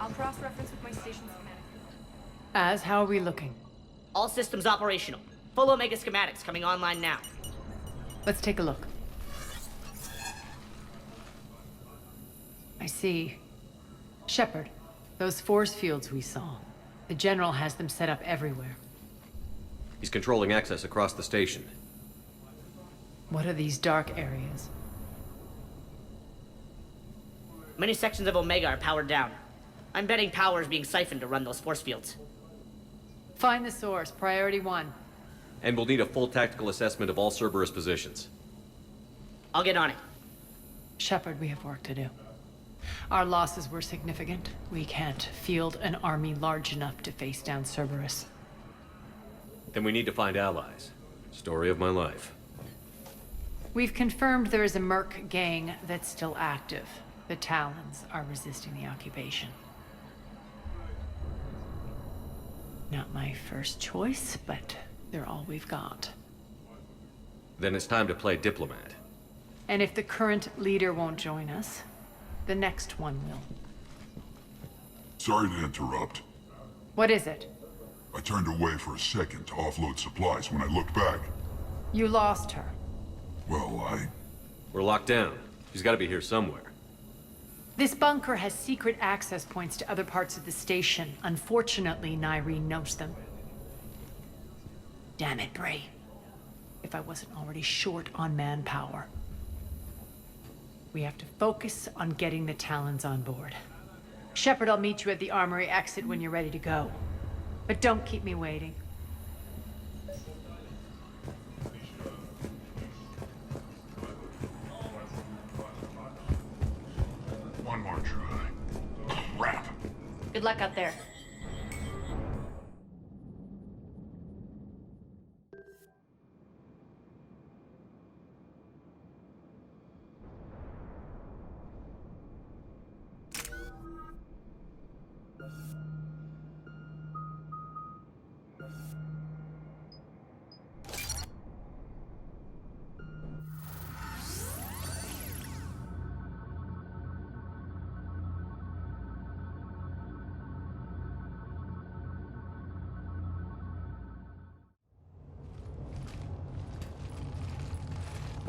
I'll cross-reference with my station schematic. How are we looking? All systems operational. Full Omega schematics coming online now. Let's take a look. I see. Shepard, those force fields we saw. The General has them set up everywhere. He's controlling access across the station. What are these dark areas? Many sections of Omega are powered down. I'm betting power is being siphoned to run those force fields. Find the source, priority 1. And we'll need a full tactical assessment of all Cerberus positions. I'll get on it. Shepard, we have work to do. Our losses were significant. We can't field an army large enough to face down Cerberus. Then we need to find allies. Story of my life. We've confirmed there is a Merc gang that's still active. The Talons are resisting the occupation. Not my first choice, but they're all we've got. Then it's time to play diplomat. And if the current leader won't join us, the next one will. Sorry to interrupt. What is it? I turned away for a second to offload supplies. When I looked back, You lost her. well, We're locked down. She's got to be here somewhere. This bunker has secret access points to other parts of the station. Unfortunately, Nyreen knows them. Damn it, Bray. If I wasn't already short on manpower. We have to focus on getting the Talons on board. Shepard, I'll meet you at the armory exit when you're ready to go. But don't keep me waiting. one more try. Crap. Good luck out there.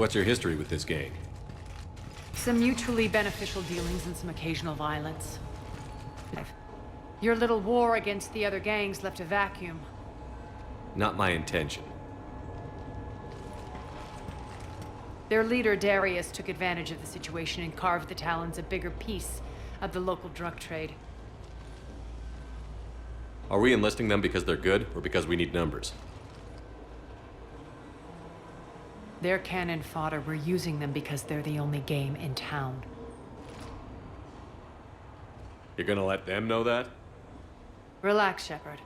What's your history with this gang? Some mutually beneficial dealings and some occasional violence. Your little war against the other gangs left a vacuum. Not my intention. Their leader, Darius, took advantage of the situation and carved the Talons a bigger piece of the local drug trade. Are we enlisting them because they're good, or because we need numbers? They're cannon fodder. We're using them because they're the only game in town. You're gonna let them know that? Relax, Shepard.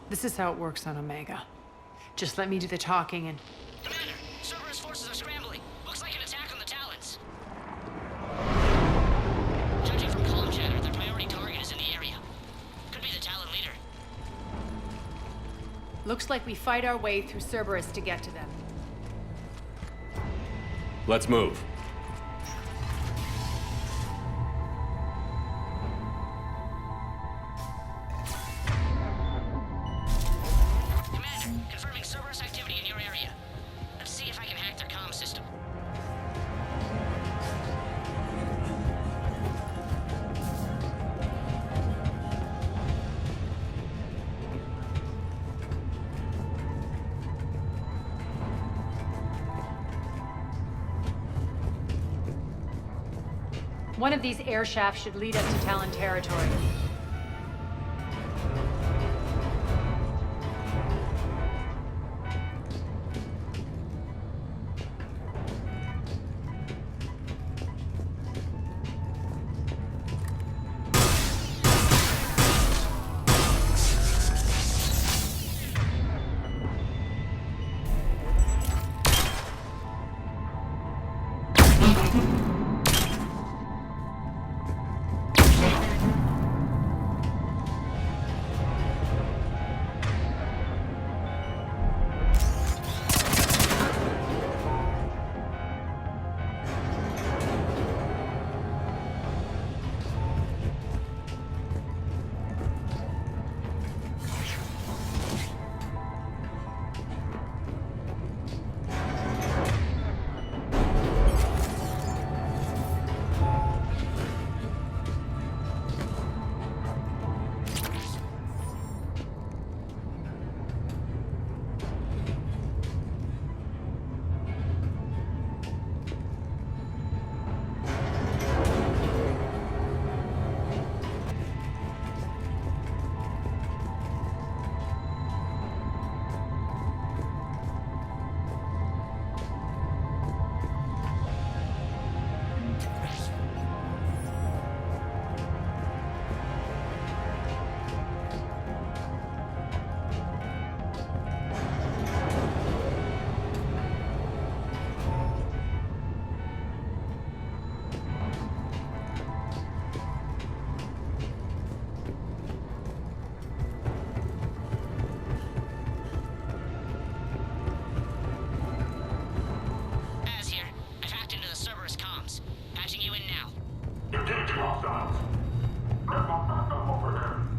This is how it works on Omega. Just let me do the talking and... Commander, Cerberus forces are scrambling. Looks like an attack on the Talons. Judging from comm chatter, their priority target is in the area. Could be the Talon leader. Looks like we fight our way through Cerberus to get to them. Let's move. Commander, confirming Cerberus activity in your area. Let's see if I can hack their comm system. One of these air shafts should lead us to Talon territory.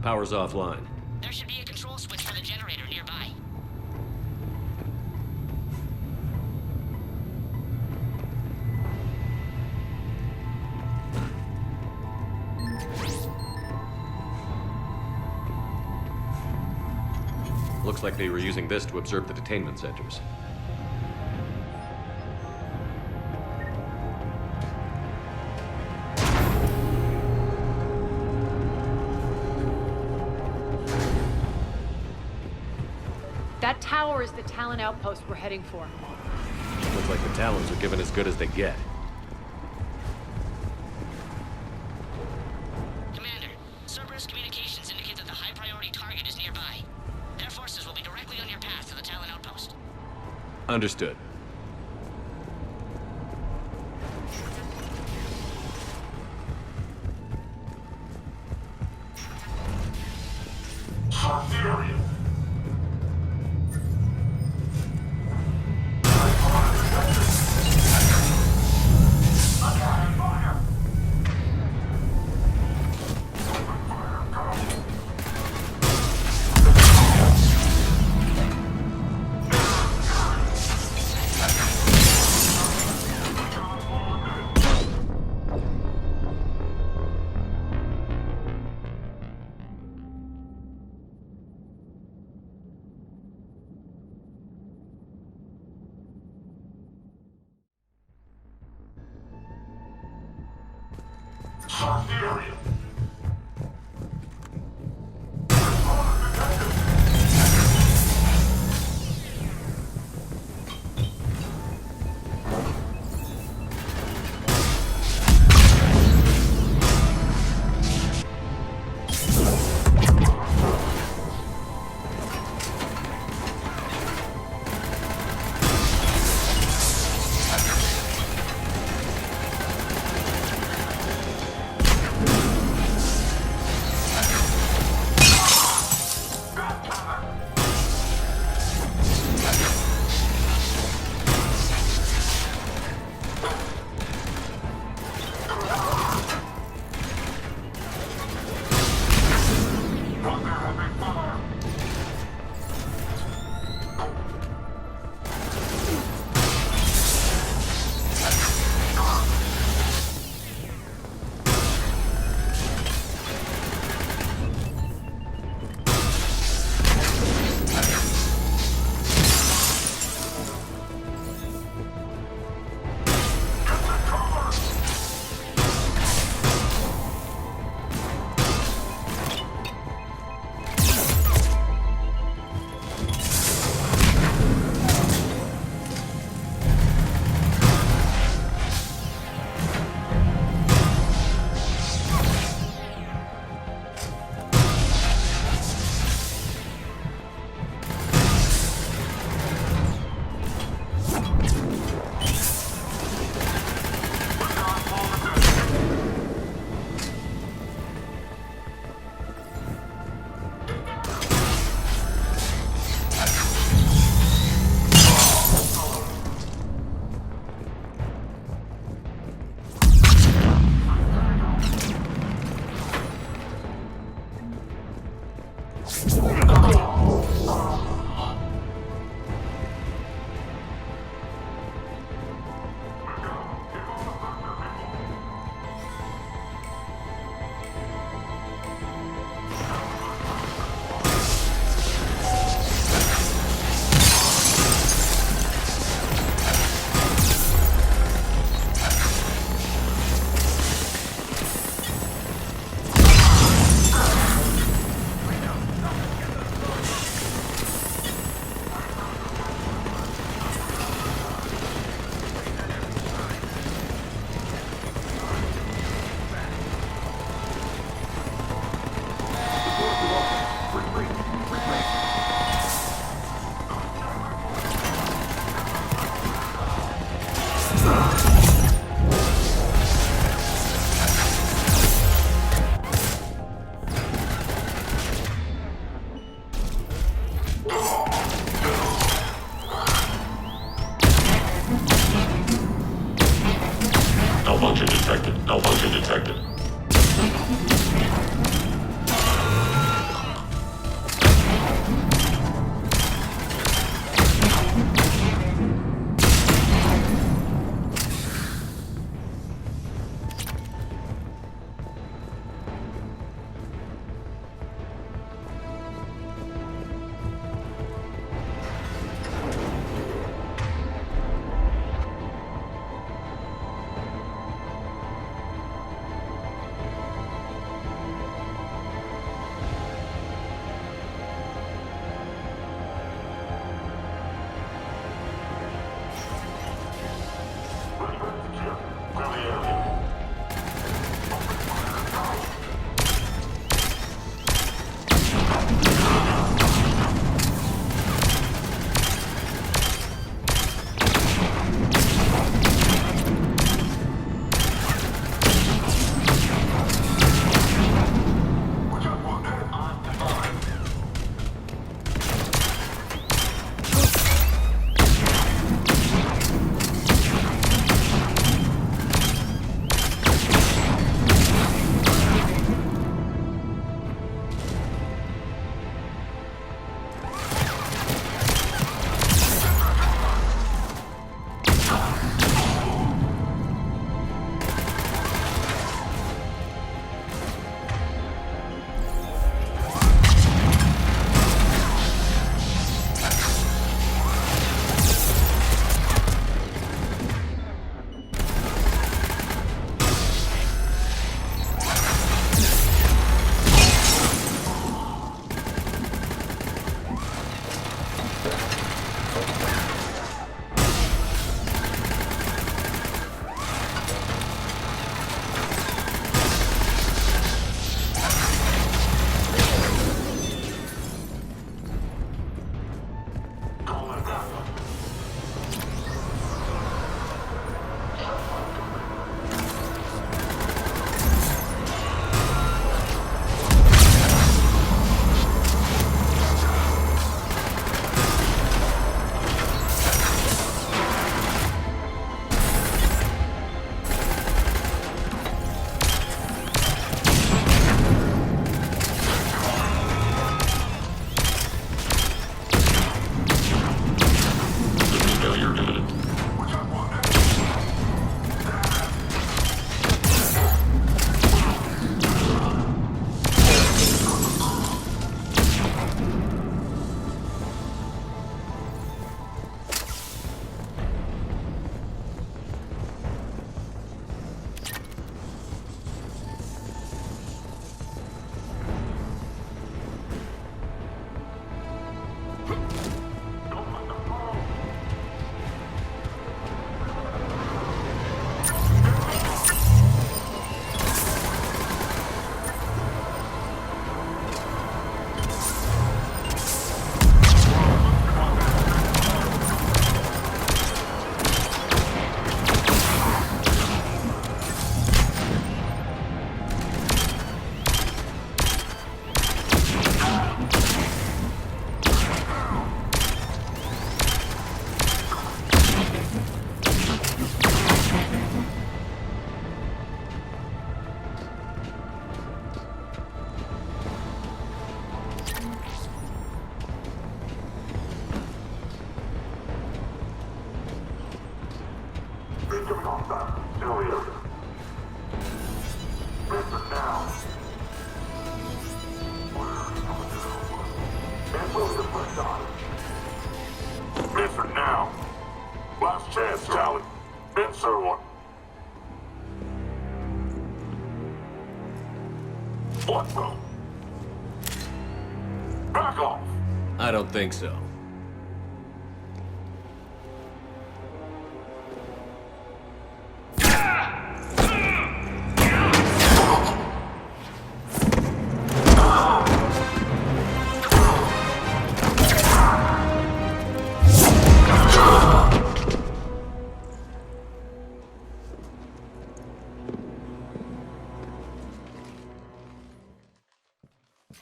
Power's offline. There should be a control switch for the generator nearby. Looks like they were using this to observe the detainment centers. That tower is the Talon outpost we're heading for. Looks like the Talons are given as good as they get. Commander, Cerberus communications indicate that the high-priority target is nearby. Their forces will be directly on your path to the Talon outpost. Understood. Siberian. Siberian. Answer now. Last chance, Talon. Answer one. What the? Back off. I don't think so.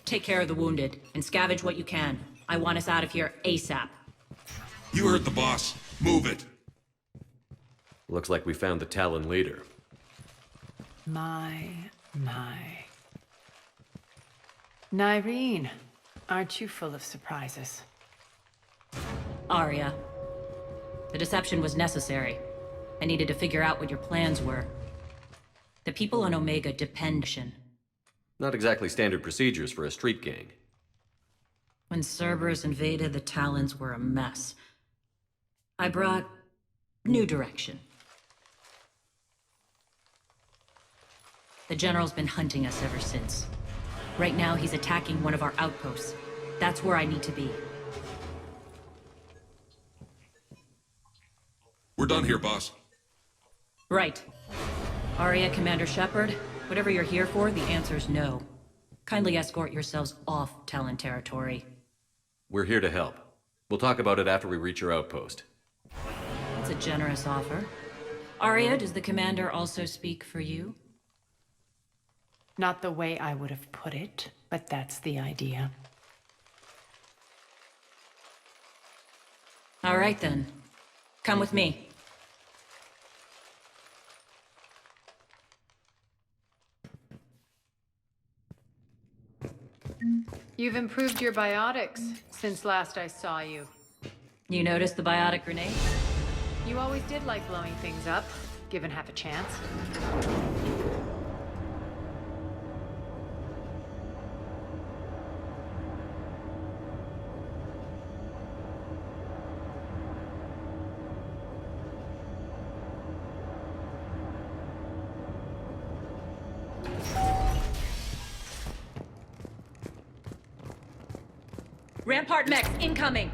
Take care of the wounded, and scavenge what you can. I want us out of here ASAP. You heard the boss. Move it. Looks like we found the Talon leader. My. Nyreen, aren't you full of surprises? Arya. The deception was necessary. I needed to figure out what your plans were. The people on Omega depend on. Not exactly standard procedures for a street gang. When Cerberus invaded, the Talons were a mess. I brought new direction. The General's been hunting us ever since. Right now, he's attacking one of our outposts. That's where I need to be. We're done here, boss. Right. Arya, Commander Shepard, whatever you're here for, the answer's no. Kindly escort yourselves off Talon territory. We're here to help. We'll talk about it after we reach your outpost. That's a generous offer. Arya, does the Commander also speak for you? Not the way I would have put it, but that's the idea. All right then. Come with me. You've improved your biotics since last I saw you. You noticed the biotic grenade? You always did like blowing things up, given half a chance. Rampart mechs incoming!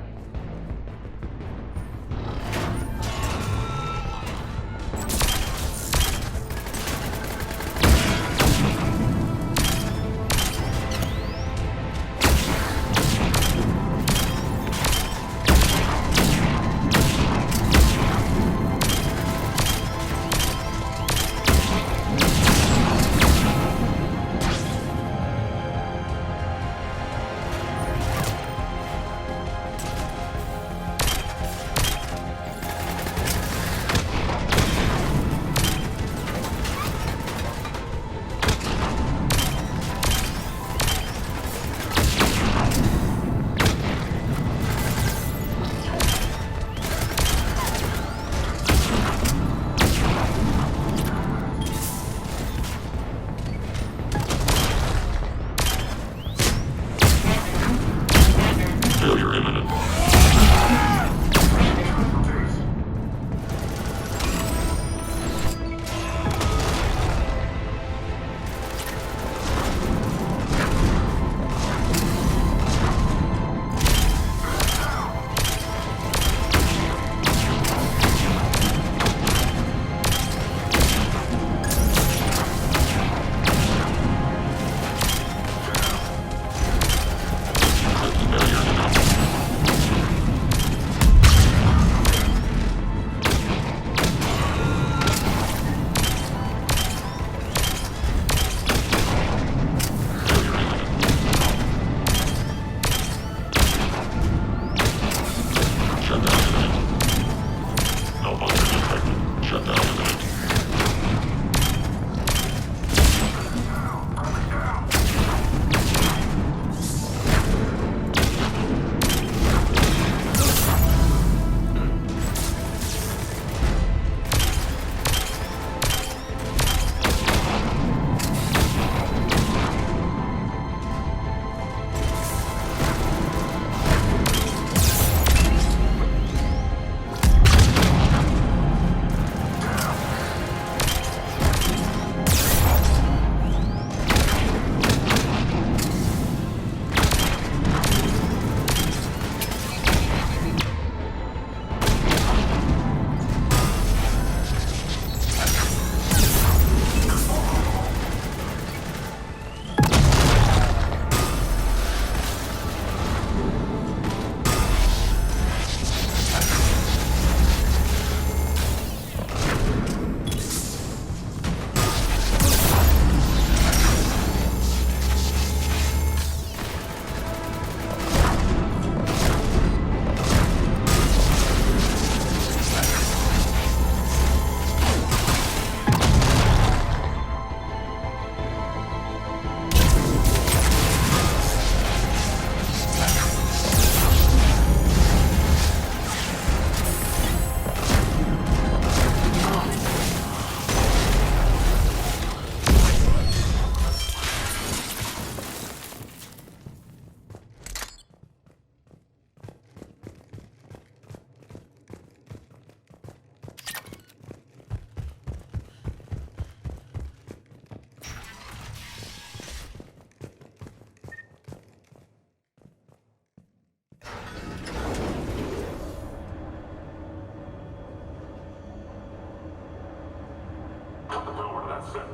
sent.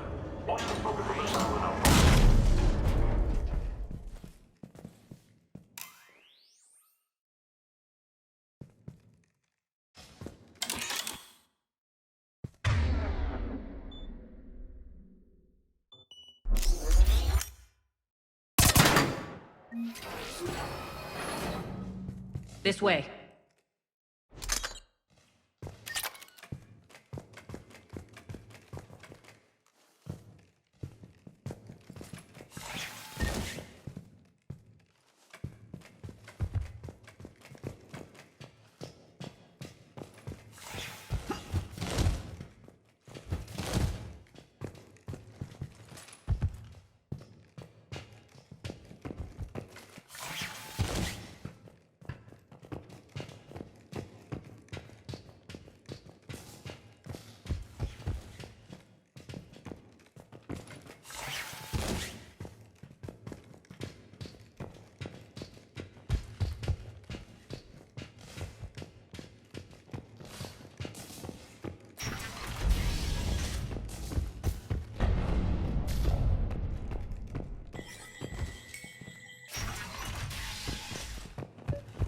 Why are you smoking from the Talon outpost? This way.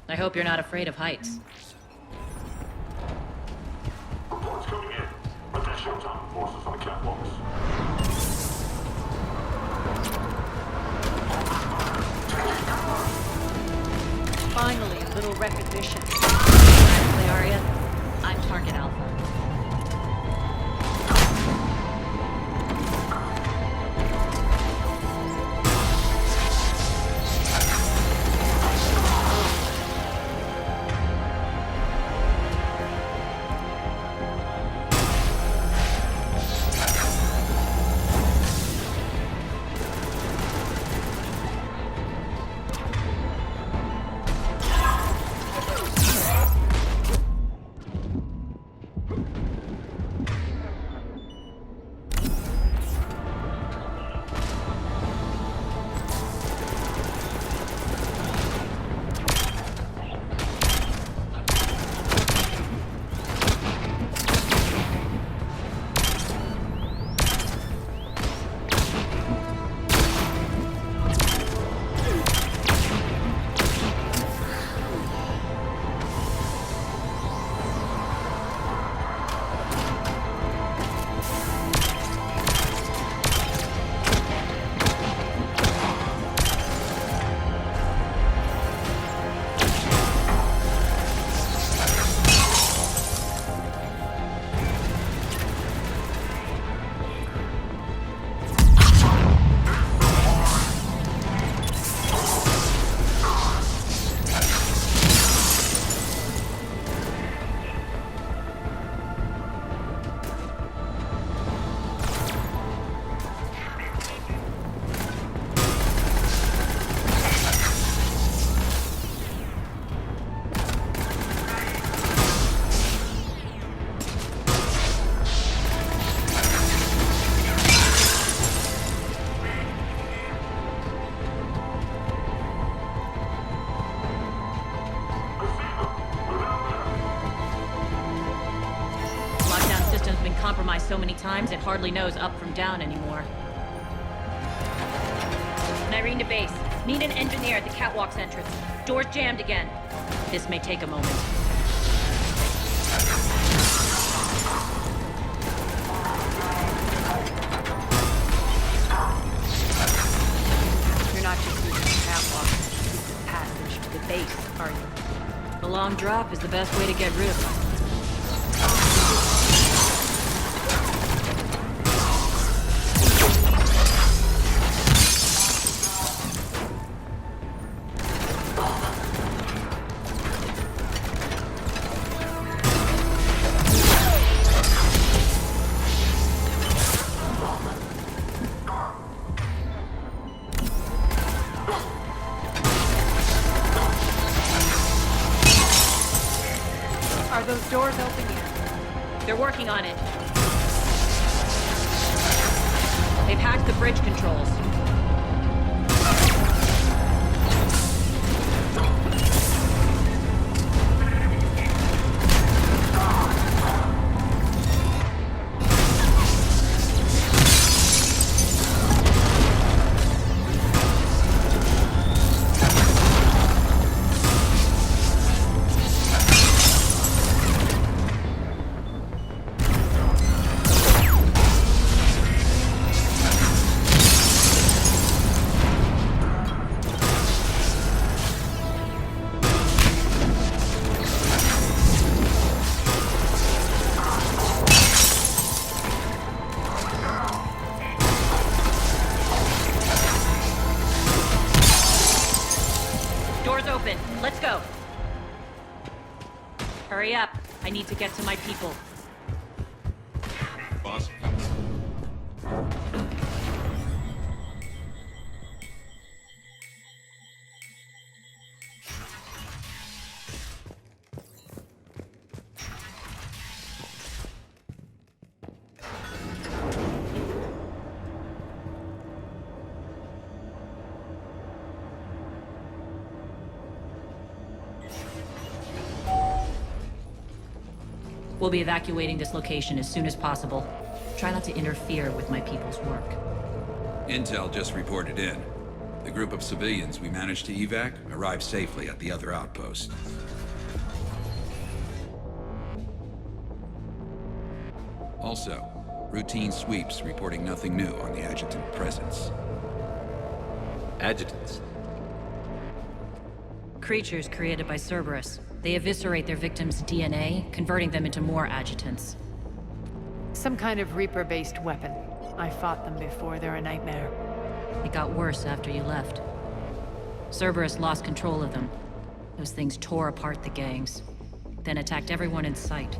I hope you're not afraid of heights. Reports coming in. Additional Talon forces on the catwalks. Finally, a little recognition. Honestly, Arya, I'm target alpha. Compromised so many times it hardly knows up from down anymore. Nyreen to base. Need an engineer at the catwalk's entrance. Door's jammed again. This may take a moment. You're not just using the catwalk to keep the passage to the base, are you? The long drop is the best way to get rid of them. Are those doors open yet? They're working on it. They've hacked the bridge controls. Doors open. Let's go. Hurry up. I need to get to my people. Boss. We'll be evacuating this location as soon as possible. Try not to interfere with my people's work. Intel just reported in. The group of civilians we managed to evac arrived safely at the other outpost. Also, routine sweeps reporting nothing new on the adjutant presence. Adjutants. Creatures created by Cerberus. They eviscerate their victims' DNA, converting them into more adjutants. Some kind of Reaper-based weapon. I fought them before, they're a nightmare. It got worse after you left. Cerberus lost control of them. Those things tore apart the gangs, then attacked everyone in sight.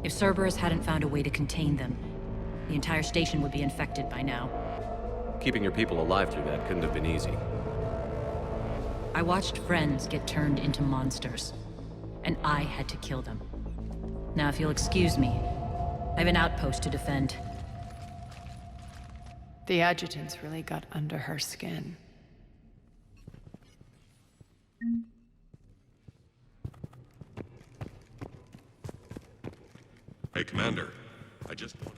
If Cerberus hadn't found a way to contain them, the entire station would be infected by now. Keeping your people alive through that couldn't have been easy. I watched friends get turned into monsters, and I had to kill them. Now, if you'll excuse me, I have an outpost to defend. The adjutants really got under her skin. Hey, Commander. I just wanted...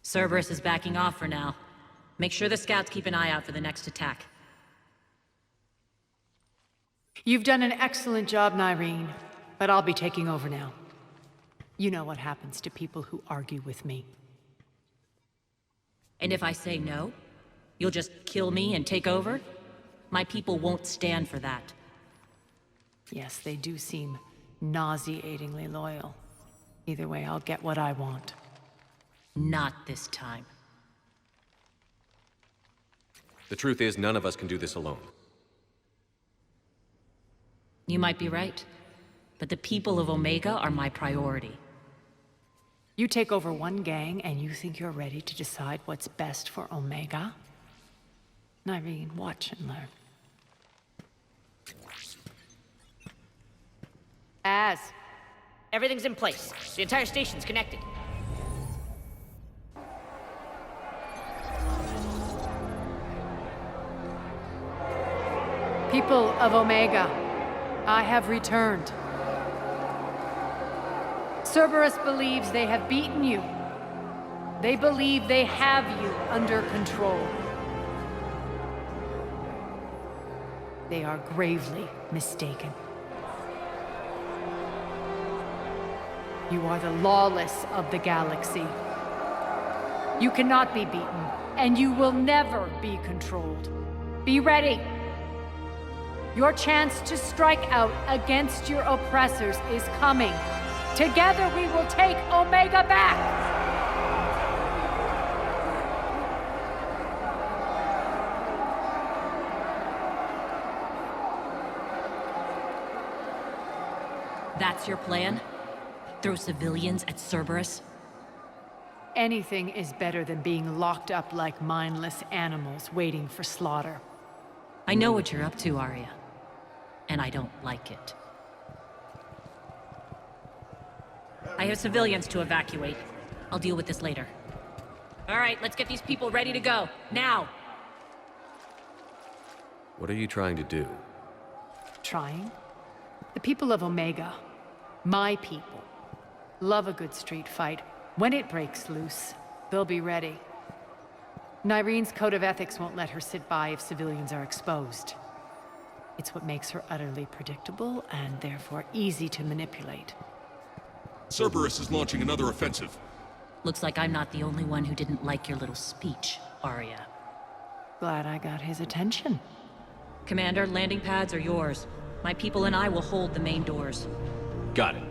Cerberus is backing off for now. Make sure the scouts keep an eye out for the next attack. You've done an excellent job, Nyreen, but I'll be taking over now. You know what happens to people who argue with me. And if I say no, you'll just kill me and take over? My people won't stand for that. Yes, they do seem nauseatingly loyal. Either way, I'll get what I want. Not this time. The truth is, none of us can do this alone. You might be right, but the people of Omega are my priority. You take over one gang and you think you're ready to decide what's best for Omega? Nyreen, watch and learn. Everything's in place. The entire station's connected. People of Omega, I have returned. Cerberus believes they have beaten you. They believe they have you under control. They are gravely mistaken. You are the lawless of the galaxy. You cannot be beaten, and you will never be controlled. Be ready. Your chance to strike out against your oppressors is coming. Together we will take Omega back! That's your plan? Throw civilians at Cerberus? Anything is better than being locked up like mindless animals waiting for slaughter. I know what you're up to, Arya. And I don't like it. I have civilians to evacuate. I'll deal with this later. All right, let's get these people ready to go. Now! What are you trying to do? Trying? The people of Omega, my people, love a good street fight. When it breaks loose, they'll be ready. Nyreen's code of ethics won't let her sit by if civilians are exposed. It's what makes her utterly predictable and therefore easy to manipulate. Cerberus is launching another offensive. Looks like I'm not the only one who didn't like your little speech, Arya. Glad I got his attention. Commander, landing pads are yours. My people and I will hold the main doors. Got it.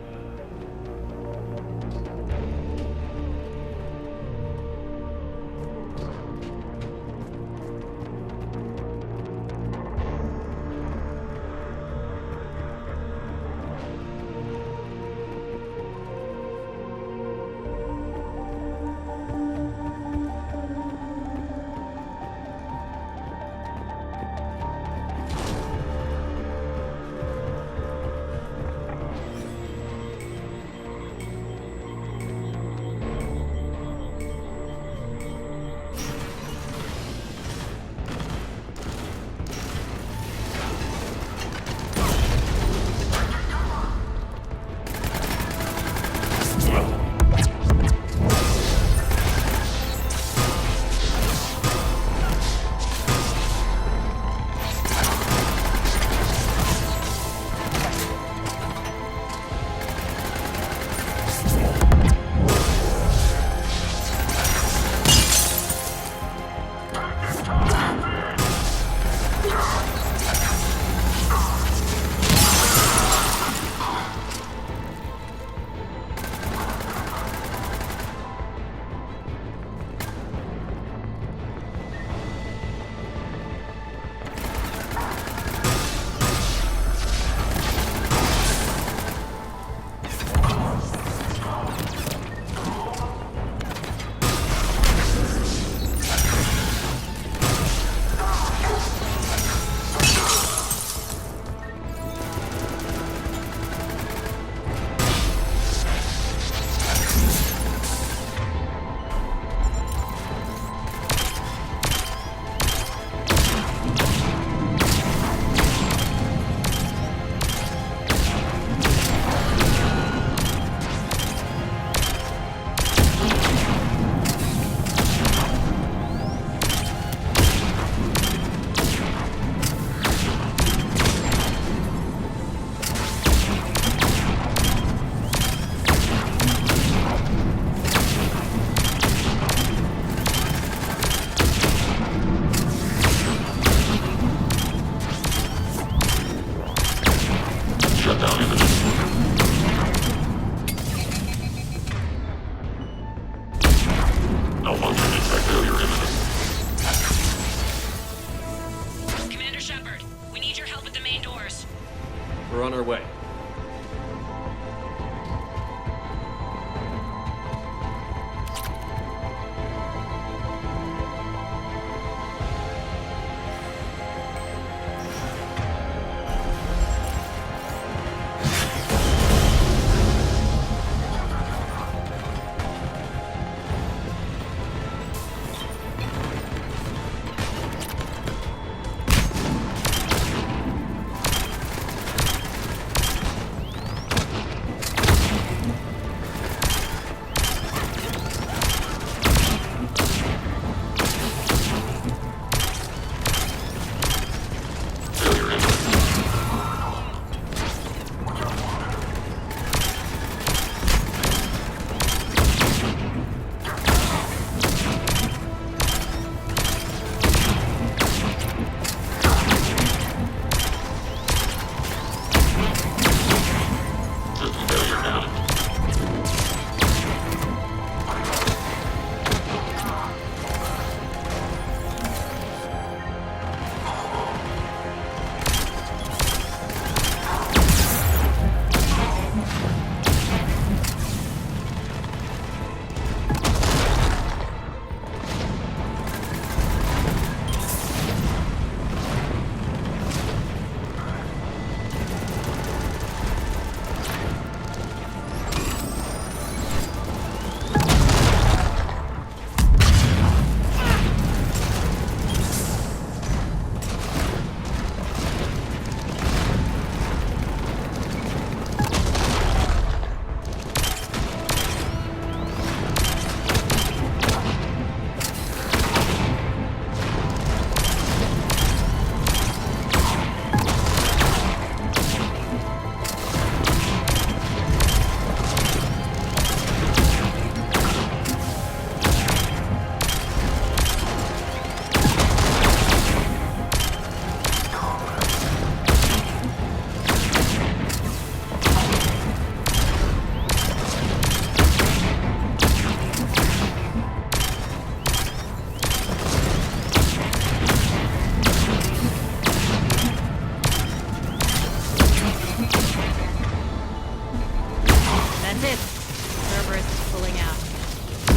That's it. Cerberus is pulling out.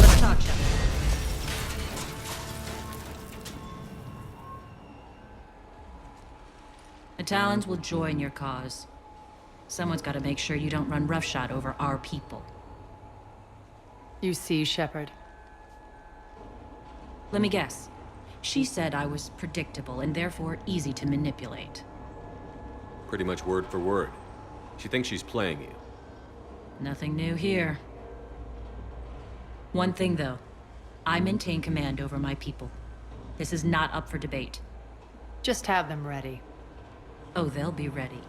Let's talk, Shepard. The Talons will join your cause. Someone's got to make sure you don't run roughshod over our people. You see, Shepard. Let me guess. She said I was predictable and therefore easy to manipulate. Pretty much word for word. She thinks she's playing you. Nothing new here. One thing, though. I maintain command over my people. This is not up for debate. Just have them ready. Oh, they'll be ready.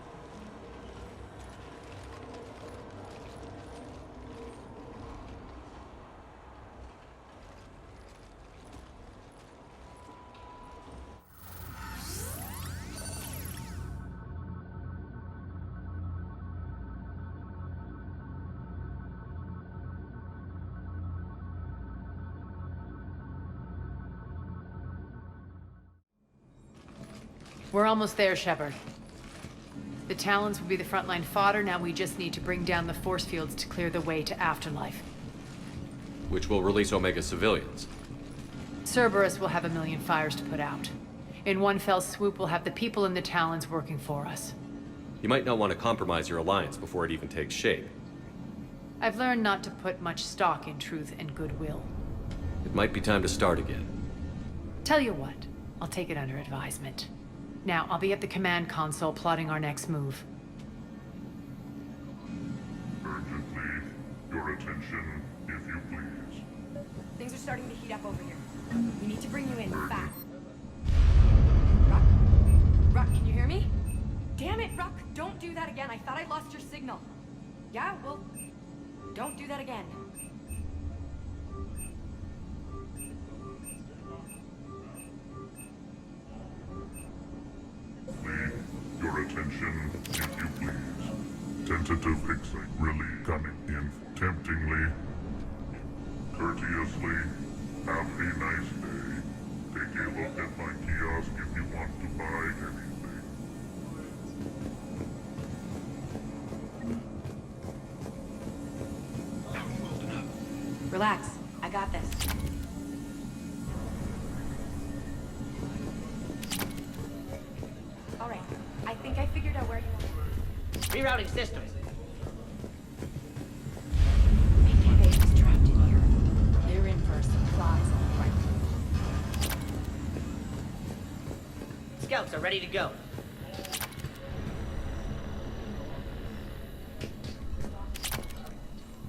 We're almost there, Shepard. The Talons will be the frontline fodder, now we just need to bring down the force fields to clear the way to Afterlife. Which will release Omega civilians. Cerberus will have a million fires to put out. In one fell swoop, we'll have the people in the Talons working for us. You might not want to compromise your alliance before it even takes shape. I've learned not to put much stock in truth and goodwill. It might be time to start again. Tell you what, I'll take it under advisement. Now, I'll be at the command console plotting our next move. Urgently, your attention, if you please. Things are starting to heat up over here. We need to bring you in fast. Ruck? Ruck, can you hear me? Damn it, Ruck! Don't do that again. I thought I lost your signal. Yeah, well, don't do that again. Your attention, if you please. Tentative exit really coming in temptingly, courteously. Have a nice day. Take a look at my kiosk if you want to buy anything. Relax. I got this. All right. I think I figured out where you want to. Rerouting systems. Maybe they was trapped in here. They're in for supplies, all right. Scouts are ready to go.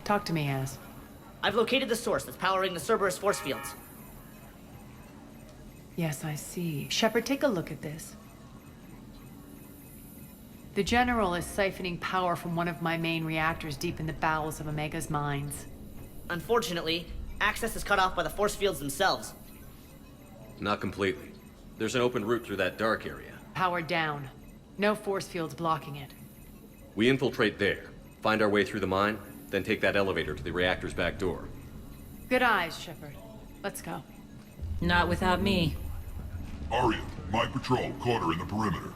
Talk to me, Az. I've located the source that's powering the Cerberus force fields. Yes, I see. Shepard, take a look at this. The General is siphoning power from one of my main reactors deep in the bowels of Omega's mines. Unfortunately, access is cut off by the force fields themselves. Not completely. There's an open route through that dark area. Power down. No force fields blocking it. We infiltrate there, find our way through the mine, then take that elevator to the reactor's back door. Good eyes, Shepard. Let's go. Not without me. Arya, my patrol caught her in the perimeter.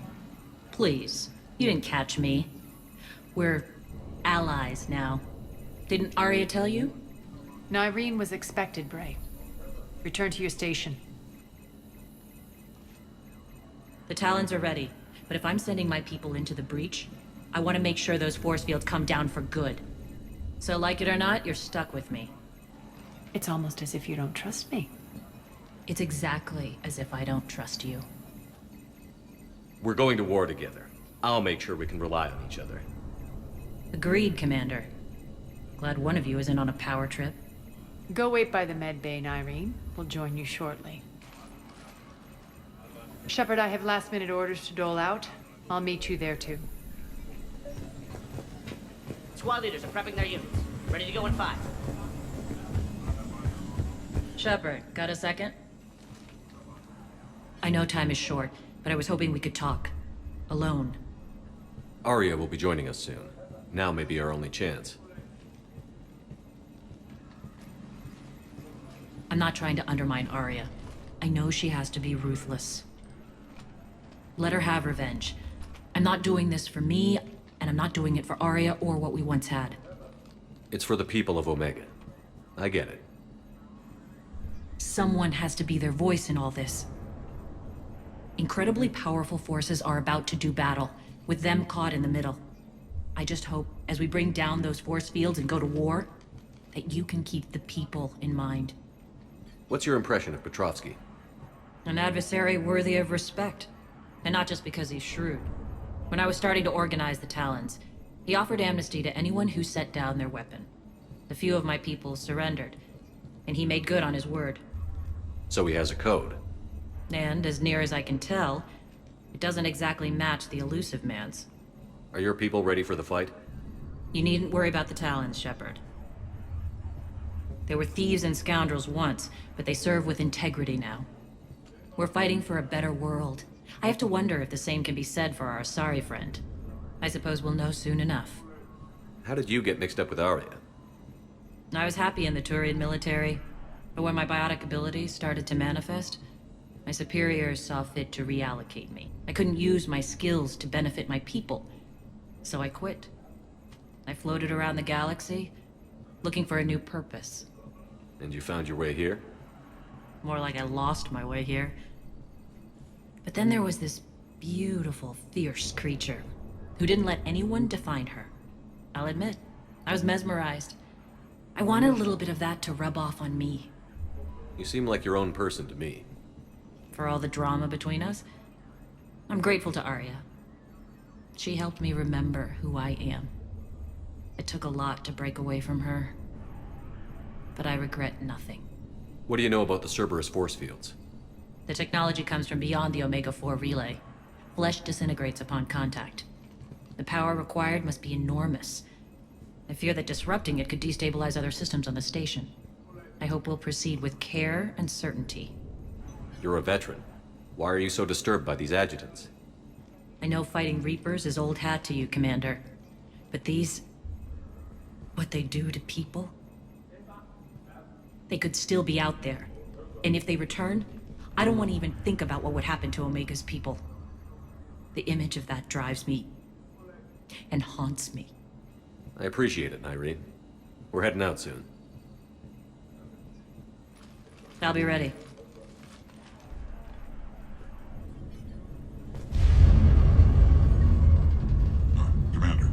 Please. You didn't catch me. We're allies now. Didn't Arya tell you? Nyreen was expected, Bray. Return to your station. The Talons are ready, but if I'm sending my people into the breach, I want to make sure those force fields come down for good. So like it or not, you're stuck with me. It's almost as if you don't trust me. It's exactly as if I don't trust you. We're going to war together. I'll make sure we can rely on each other. Agreed, Commander. Glad one of you isn't on a power trip. Go wait by the med bay, Nyreen. We'll join you shortly. Shepard, I have last-minute orders to dole out. I'll meet you there, too. Squad leaders are prepping their units. Ready to go in 5. Shepard, got a second? I know time is short, but I was hoping we could talk. Alone. Arya will be joining us soon. Now may be our only chance. I'm not trying to undermine Arya. I know she has to be ruthless. Let her have revenge. I'm not doing this for me, and I'm not doing it for Arya or what we once had. It's for the people of Omega. I get it. Someone has to be their voice in all this. Incredibly powerful forces are about to do battle, with them caught in the middle. I just hope, as we bring down those force fields and go to war, that you can keep the people in mind. What's your impression of Petrovsky? An adversary worthy of respect. And not just because he's shrewd. When I was starting to organize the Talons, he offered amnesty to anyone who set down their weapon. A few of my people surrendered, and he made good on his word. So he has a code. And, as near as I can tell, it doesn't exactly match the Elusive Man's. Are your people ready for the fight? You needn't worry about the Talons, Shepard. They were thieves and scoundrels once, but they serve with integrity now. We're fighting for a better world. I have to wonder if the same can be said for our Asari friend. I suppose we'll know soon enough. How did you get mixed up with Arya? I was happy in the Turian military, but when my biotic abilities started to manifest, my superiors saw fit to reallocate me. I couldn't use my skills to benefit my people, so I quit. I floated around the galaxy, looking for a new purpose. And you found your way here? More like I lost my way here. But then there was this beautiful, fierce creature who didn't let anyone define her. I'll admit, I was mesmerized. I wanted a little bit of that to rub off on me. You seem like your own person to me. For all the drama between us, I'm grateful to Arya. She helped me remember who I am. It took a lot to break away from her, but I regret nothing. What do you know about the Cerberus force fields? The technology comes from beyond the Omega-4 relay. Flesh disintegrates upon contact. The power required must be enormous. I fear that disrupting it could destabilize other systems on the station. I hope we'll proceed with care and certainty. You're a veteran. Why are you so disturbed by these adjutants? I know fighting Reapers is old hat to you, Commander. But these... what they do to people? They could still be out there. And if they return, I don't want to even think about what would happen to Omega's people. The image of that drives me... and haunts me. I appreciate it, Irene. We're heading out soon. I'll be ready. Commander.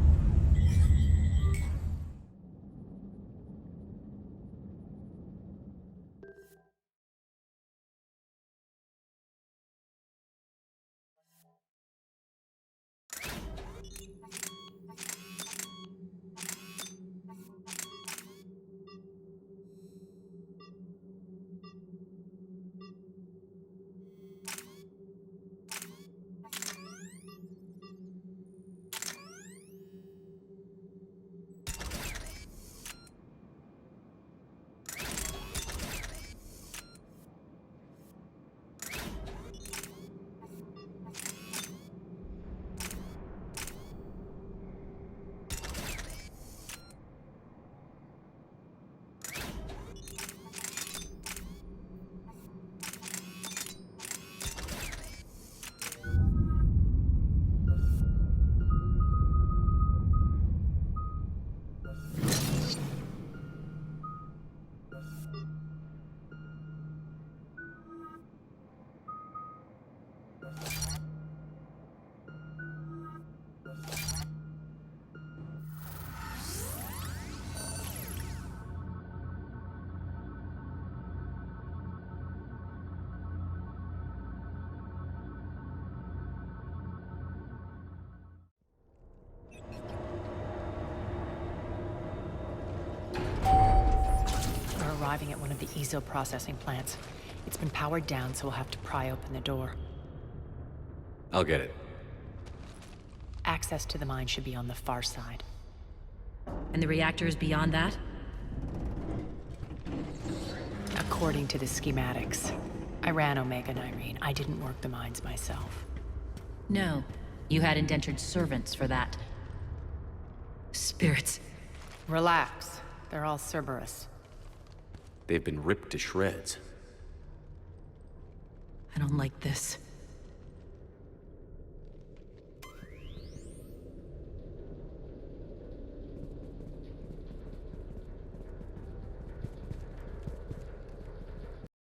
Arriving at one of the ESO processing plants. It's been powered down, so we'll have to pry open the door. I'll get it. Access to the mine should be on the far side. And the reactor is beyond that? According to the schematics. I ran Omega, Irene. I didn't work the mines myself. No. You had indentured servants for that. Spirits. Relax. They're all Cerberus. They've been ripped to shreds. I don't like this.